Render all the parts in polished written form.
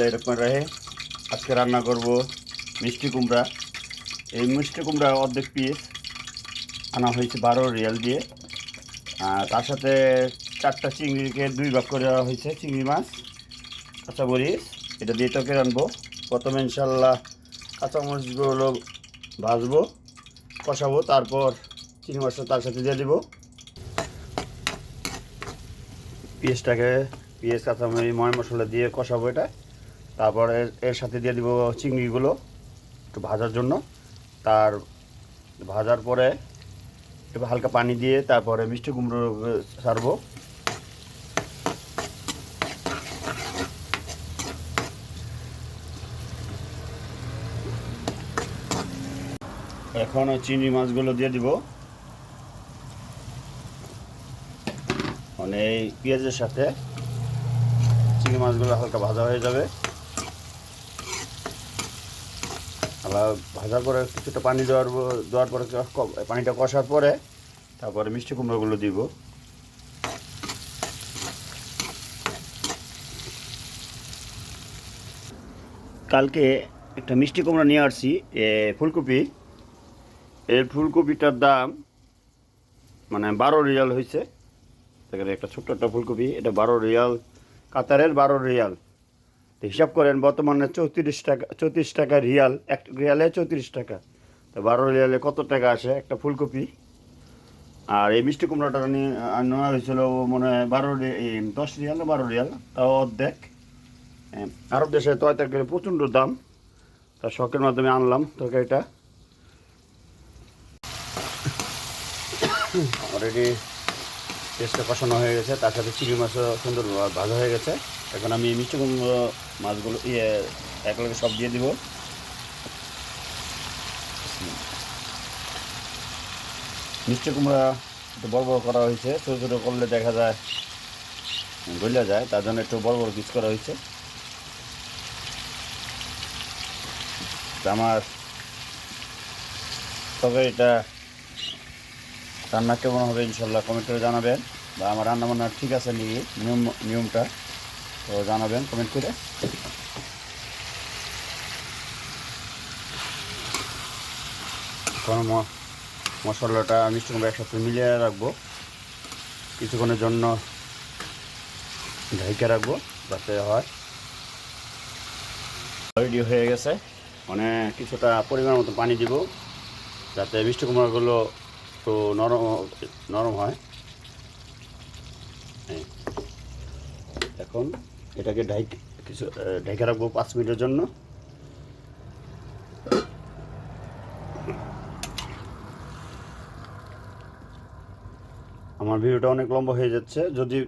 এরকম রহে আজকে রান্না করব মিষ্টি কুমড়া। এই মিষ্টি কুমড়া অর্ধেক পিস আনা হয়েছে 12 রিয়াল দিয়ে। তার সাথে 4টা চিংড়িকে 2 ভাগ করে দেওয়া হয়েছে। চিংড়ি মাছ, কাঁচামরিচ, এটা দিয়ে তরকারি রানবো। প্রথমে ইনশাল্লাহ কাঁচামরিচগুলো ভাজবো, কষাবো, তারপর চিংড়ি মাছটা তার সাথে দিয়ে দিব। পেঁয়াজ কাঁচামরিচ ময় মশলা দিয়ে কষাবো এটা। তারপর এর সাথে দিয়ে দিব চিংড়িগুলো একটু ভাজার জন্য। তার ভাজার পরে একটু হালকা পানি দিয়ে তারপরে মিষ্টি কুমড়ো ছাড়বো। এখন চিংড়ি মাছগুলো দিয়ে দিব। মানে এই পেঁয়াজের সাথে চিংড়ি মাছগুলো হালকা ভাজা হয়ে যাবে। আবার ভাজার পরে কিছুটা পানি দেওয়ার পরে পানিটা কষার পরে তারপরে মিষ্টি কুমড়োগুলো দিব। কালকে একটা মিষ্টি কুমড়া নিয়ে আসছি, ফুলকপি। এর ফুলকপিটার দাম মানে 12 রিয়াল হয়েছে। এখানে একটা ছোট্ট একটা ফুলকপি, এটা 12 রিয়াল, কাতারের 12 রিয়াল। তো হিসাব করেন বর্তমানে 34 টাকা রিয়াল, এক রিয়ালে 34 টাকা। তো 12 রিয়ালে কত টাকা আসে একটা ফুলকপি। আর এই মিষ্টি কুমড়াটা নেওয়া হয়েছিল মনে হয় 10 রিয়াল না 12 রিয়াল, তাও অর্ধেক। আরব দেশে তরকারি প্রচণ্ড দাম, তার শখের মাধ্যমে আনলাম তরকারিটা। অলরেডি পেস্টটা কষানো হয়ে গেছে, তার সাথে চিংড়ি মাছও সুন্দর ভাজা হয়ে গেছে। এখন আমি মিষ্টি কুমড়ো মাছগুলো একলগে সব দিয়ে দিব। মিষ্টি কুমড়া একটু বড় বড় করা হয়েছে, ছোটো ছোটো করলে দেখা যায় গলে যায়, তার জন্য একটু বড় বড় পিস করা হয়েছে। আমার তরকারিটা রান্না কেমন হবে ইনশাল্লাহ কমেন্ট করে জানাবেন, বা আমার রান্না বান্না ঠিক আছে নাকি নিয়মটা তো জানাবেন কমেন্ট করে। কোনো মশলাটা মিষ্টি কুমড়া একসাথে মিলিয়ে রাখবো, কিছুক্ষণের জন্য ঢেকে রাখবো যাতে হয়। রেডি হয়ে গেছে, মানে কিছুটা পরিমাণ মতো পানি দিব যাতে মিষ্টি কুমড়াগুলো একটু নরম হয়। এখন এটাকে ঢেকে রাখবো 5 মিনিটের জন্য। আমার ভিডিওটা অনেক লম্বা হয়ে যাচ্ছে, যদি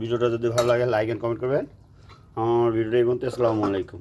ভিডিওটা যদি ভালো লাগে লাইক এন্ড কমেন্ট করবেন। আমার ভিডিওটা এই পর্যন্ত। আসসালামু আলাইকুম।